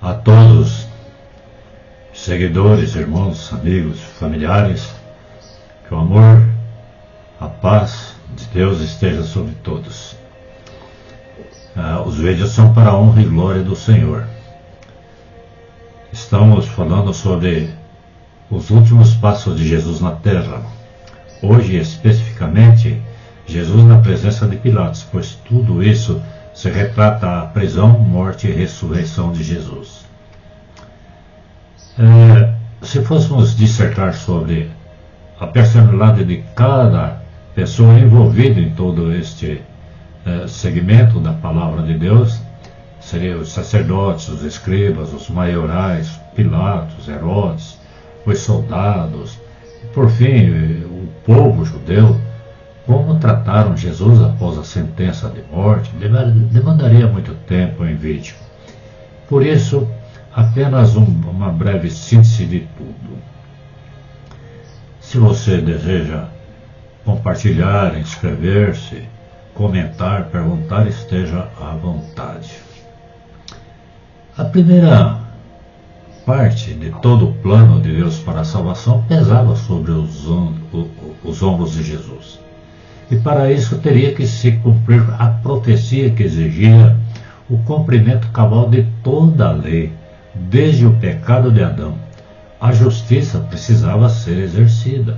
A todos, seguidores, irmãos, amigos, familiares, que o amor, a paz de Deus esteja sobre todos. Os vídeos são para a honra e glória do Senhor. Estamos falando sobre os últimos passos de Jesus na terra. Hoje, especificamente, Jesus na presença de Pilatos, pois tudo isso se retrata a prisão, morte e ressurreição de Jesus. Se fôssemos dissertar sobre a personalidade de cada pessoa envolvida em todo este segmento da palavra de Deus, seriam os sacerdotes, os escribas, os maiorais, Pilatos, Herodes, os soldados, e por fim o povo judeu. Como trataram Jesus após a sentença de morte demandaria muito tempo em vídeo. Por isso, apenas uma breve síntese de tudo. Se você deseja compartilhar, inscrever-se, comentar, perguntar, esteja à vontade. A primeira parte de todo o plano de Deus para a salvação pesava sobre os ombros de Jesus. E para isso teria que se cumprir a profecia que exigia o cumprimento cabal de toda a lei, desde o pecado de Adão. A justiça precisava ser exercida.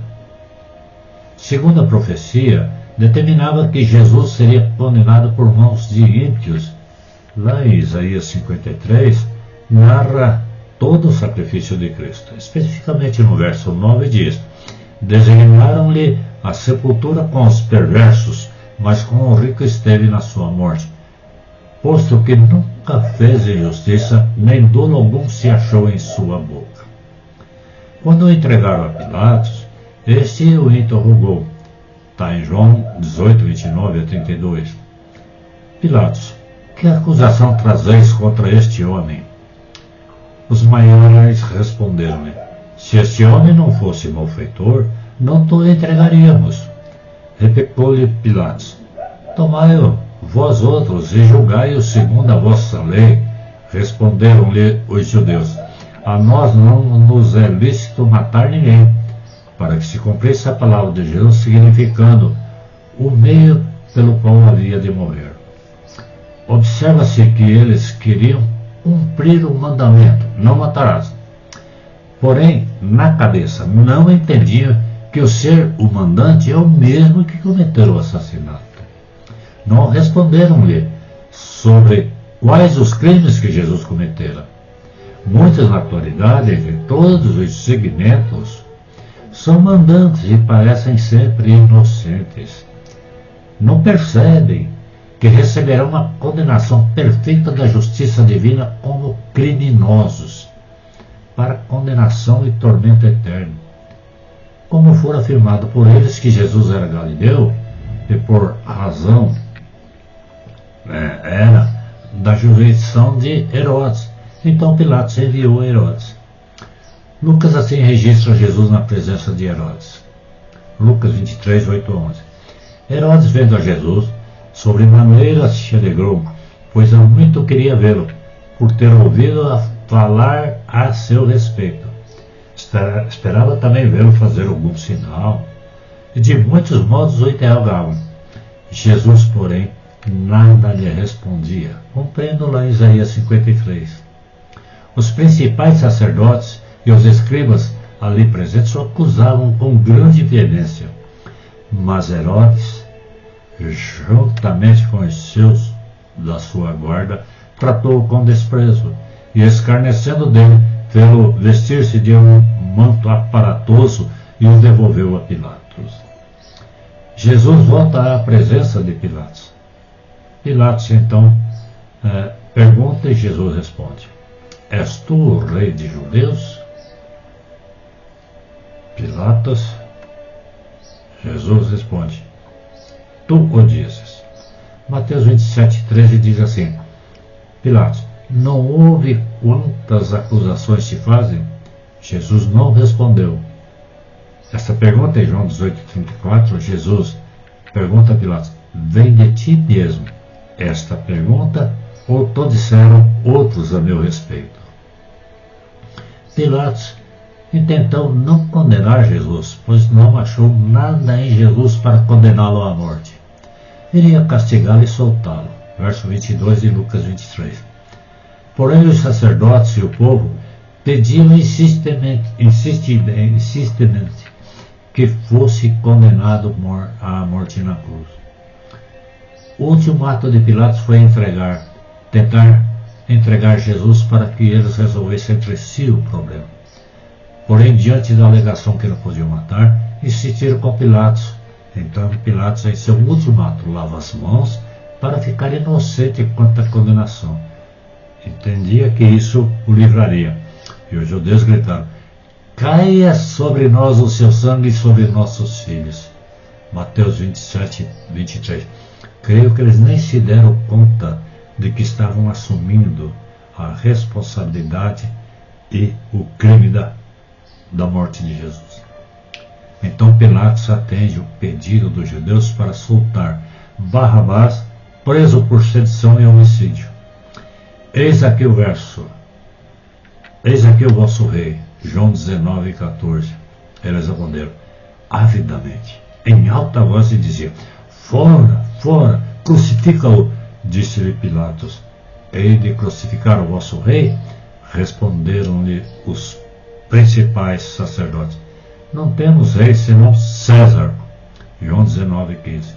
Segundo a profecia, determinava que Jesus seria condenado por mãos de ímpios. Lá em Isaías 53, narra todo o sacrifício de Cristo. Especificamente no verso 9 diz: designaram-lhe a sepultura com os perversos, mas com o rico esteve na sua morte, posto que nunca fez injustiça, nem dolo algum se achou em sua boca. Quando o entregaram a Pilatos, este o interrogou. Está em João 18, 29 a 32. Pilatos, que acusação trazeis contra este homem? Os maiores responderam-lhe: se este homem não fosse malfeitor, não te entregaríamos. Replicou-lhe Pilatos: tomai-o vós outros e julgai-o segundo a vossa lei. Responderam-lhe os judeus: a nós não nos é lícito matar ninguém, para que se cumprisse a palavra de Jesus, significando o meio pelo qual havia de morrer. Observa-se que eles queriam cumprir o mandamento: não matarás. Porém, na cabeça, não entendiam que o ser o mandante é o mesmo que cometeu o assassinato. Não responderam-lhe sobre quais os crimes que Jesus cometera. Muitos, na atualidade, em todos os segmentos, são mandantes e parecem sempre inocentes. Não percebem que receberão a condenação perfeita da justiça divina como criminosos, para condenação e tormento eterno. Como for afirmado por eles que Jesus era galileu, e por razão era da jurisdição de Herodes, então Pilatos enviou a Herodes. Lucas assim registra Jesus na presença de Herodes. Lucas 23, 8 a 11. Herodes, vendo a Jesus, sobremaneira se alegrou, pois há muito queria vê-lo, por ter ouvido falar a seu respeito. Esperava também vê-lo fazer algum sinal, e de muitos modos o interrogavam. Jesus, porém, nada lhe respondia. Compreendo lá em Isaías 53. Os principais sacerdotes e os escribas ali presentes o acusavam com grande veemência. Mas Herodes, juntamente com os seus da sua guarda, tratou-o com desprezo, e escarnecendo dele, fê-lo vestir-se de um manto aparatoso e o devolveu a Pilatos. Jesus volta à presença de Pilatos. Pilatos então pergunta e Jesus responde: és tu o rei de judeus? Pilatos, Jesus responde: tu o dizes. Mateus 27, 13 diz assim: Pilatos, não ouve quantas acusações te fazem? Jesus não respondeu. Esta pergunta em João 18, 34, Jesus pergunta a Pilatos: vem de ti mesmo esta pergunta, ou te disseram outros a meu respeito? Pilatos intentou não condenar Jesus, pois não achou nada em Jesus para condená-lo à morte. Iria castigá-lo e soltá-lo. Verso 22 de Lucas 23. Porém, os sacerdotes e o povo pediam insistentemente que fosse condenado à morte na cruz. O último ato de Pilatos foi tentar entregar Jesus para que eles resolvessem entre si o problema. Porém, diante da alegação que não podiam matar, insistiram com Pilatos. Então Pilatos, em seu último ato, lava as mãos para ficar inocente quanto à condenação. Entendia que isso o livraria. E os judeus gritaram: caia sobre nós o seu sangue e sobre nossos filhos. Mateus 27, 23. Creio que eles nem se deram conta de que estavam assumindo a responsabilidade e o crime da morte de Jesus. Então Pilatos atende o pedido dos judeus para soltar Barrabás, preso por sedição e homicídio. Eis aqui o verso. Eis aqui o vosso rei. João 19, 14. Eles responderam avidamente, em alta voz, e diziam: fora, fora, crucifica-o. Disse-lhe Pilatos: hei de crucificar o vosso rei? Responderam-lhe os principais sacerdotes: não temos rei senão César. João 19, 15.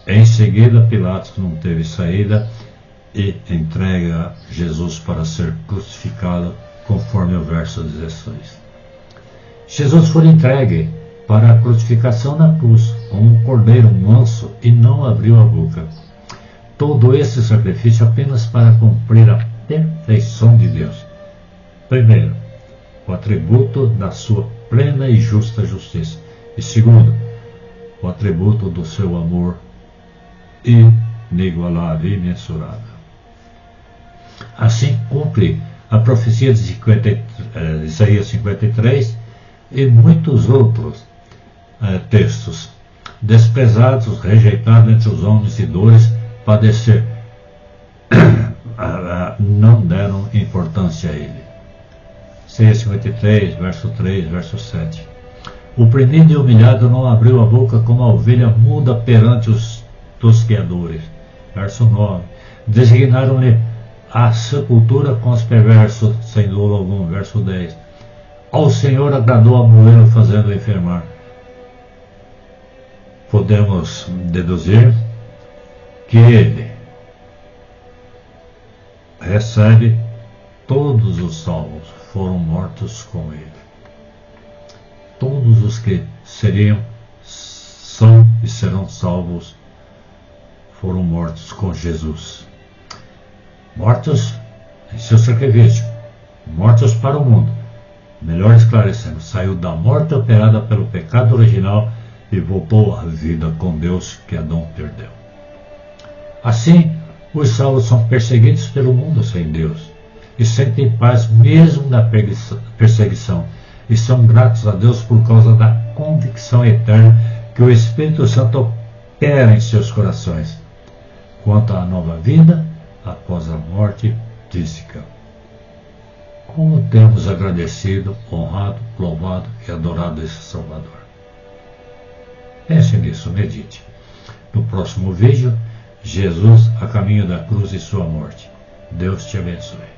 Em seguida, Pilatos não teve saída e entrega Jesus para ser crucificado, conforme o verso 16. Jesus foi entregue para a crucificação na cruz, como um cordeiro manso, e não abriu a boca. Todo esse sacrifício apenas para cumprir a perfeição de Deus. Primeiro, o atributo da sua plena e justa justiça. E segundo, o atributo do seu amor inigualável e imensurável. Assim cumpre a profecia de Isaías 53 e muitos outros textos. Desprezados, rejeitados entre os homens e dores, padecer, não deram importância a ele. Isaías 53, verso 3, verso 7. Oprimido e humilhado, não abriu a boca, como a ovelha muda perante os tosqueadores. Verso 9. Designaram-lhe a sepultura com os perversos, sem dolo algum. Verso 10. Ao Senhor agradou a moê-lo, fazendo enfermar. Podemos deduzir que ele recebe todos os salvos, foram mortos com ele. Todos os que são e serão salvos foram mortos com Jesus. Mortos em seu sacrifício, mortos para o mundo. Melhor esclarecendo, saiu da morte operada pelo pecado original e voltou à vida com Deus que Adão perdeu. Assim, os salvos são perseguidos pelo mundo sem Deus e sentem paz mesmo na perseguição, e são gratos a Deus por causa da convicção eterna que o Espírito Santo opera em seus corações quanto à nova vida após a morte física. Como temos agradecido, honrado, louvado e adorado esse Salvador. Pense nisso, medite. No próximo vídeo, Jesus a caminho da cruz e sua morte. Deus te abençoe.